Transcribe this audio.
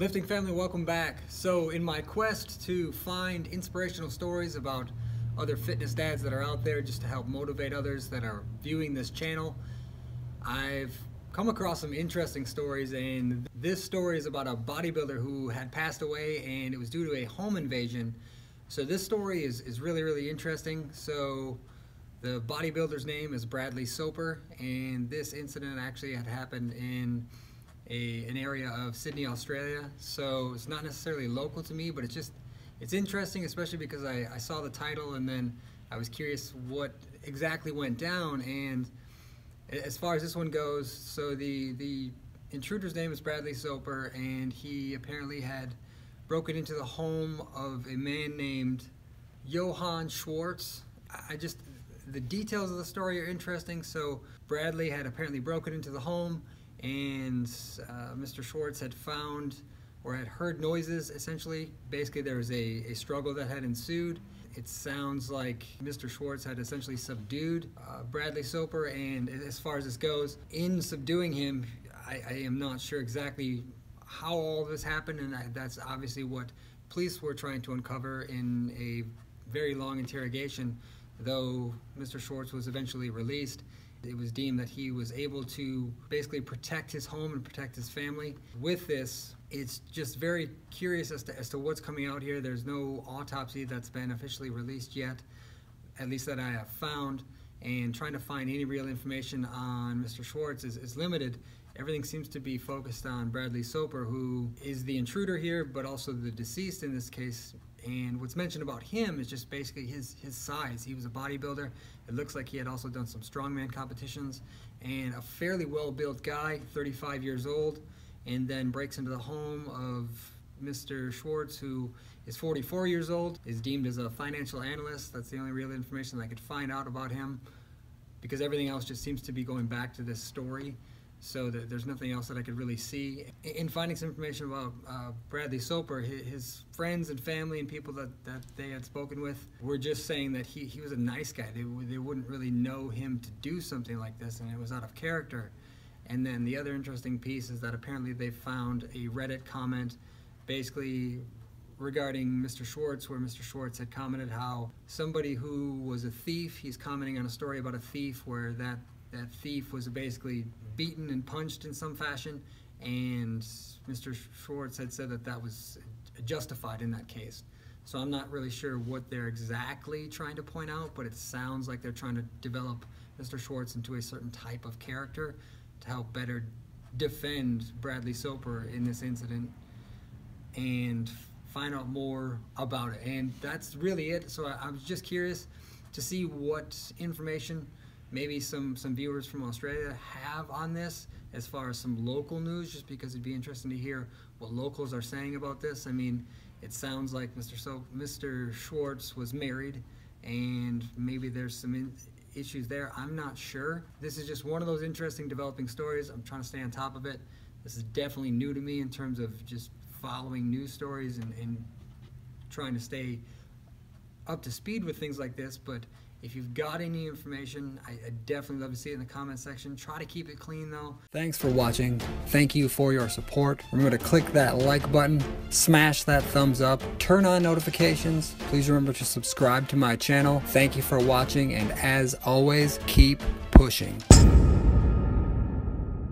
Lifting family, welcome back. So in my quest to find inspirational stories about other fitness dads that are out there just to help motivate others that are viewing this channel, I've come across some interesting stories, and this story is about a bodybuilder who had passed away and it was due to a home invasion. So this story is really interesting. So the bodybuilder's name is Bradley Soper, and this incident actually had happened in an area of Sydney, Australia. So it's not necessarily local to me, but it's interesting, especially because I saw the title and then I was curious what exactly went down. And as far as this one goes, so the intruder's name is Bradley Soper, and he apparently had broken into the home of a man named Johan Schwartz. The details of the story are interesting. So Bradley had apparently broken into the home, and Mr. Schwartz had found or had heard noises, essentially. Basically, there was a struggle that had ensued. It sounds like Mr. Schwartz had essentially subdued Bradley Soper, and as far as this goes, in subduing him, I am not sure exactly how all this happened, and that's obviously what police were trying to uncover in a very long interrogation. Though Mr. Schwartz was eventually released, it was deemed that he was able to basically protect his home and protect his family. With this, it's just very curious as to what's coming out here. There's no autopsy that's been officially released yet, at least that I have found, and trying to find any real information on Mr. Schwartz is limited. Everything seems to be focused on Bradley Soper, who is the intruder here, but also the deceased in this case. And what's mentioned about him is just basically his size. He was a bodybuilder. It looks like he had also done some strongman competitions, and a fairly well-built guy, 35 years old, and then breaks into the home of Mr. Schwartz, who is 44 years old, is deemed as a financial analyst. That's the only real information I could find out about him, because everything else just seems to be going back to this story. So there's nothing else that I could really see. In finding some information about Bradley Soper, his friends and family and people that they had spoken with were just saying that he was a nice guy. They wouldn't really know him to do something like this, and it was out of character. And then the other interesting piece is that apparently they found a Reddit comment basically regarding Mr. Schwartz, where Mr. Schwartz had commented how somebody who was a thief, he's commenting on a story about a thief where that thief was basically beaten and punched in some fashion, and Mr. Schwartz had said that was justified in that case. So I'm not really sure what they're exactly trying to point out, but it sounds like they're trying to develop Mr. Schwartz into a certain type of character to help better defend Bradley Soper in this incident and find out more about it. And that's really it. So I was just curious to see what information maybe some viewers from Australia have on this, as far as some local news, just because it'd be interesting to hear what locals are saying about this. I mean, it sounds like Mr. Schwartz was married, and maybe there's some issues there. I'm not sure. This is just one of those interesting developing stories. I'm trying to stay on top of it. This is definitely new to me in terms of just following news stories and trying to stay up to speed with things like this. But if you've got any information, I definitely love to see it in the comment section. Try to keep it clean though. Thanks for watching. Thank you for your support. Remember to click that like button, smash that thumbs up, turn on notifications. Please remember to subscribe to my channel. Thank you for watching, and as always, keep pushing.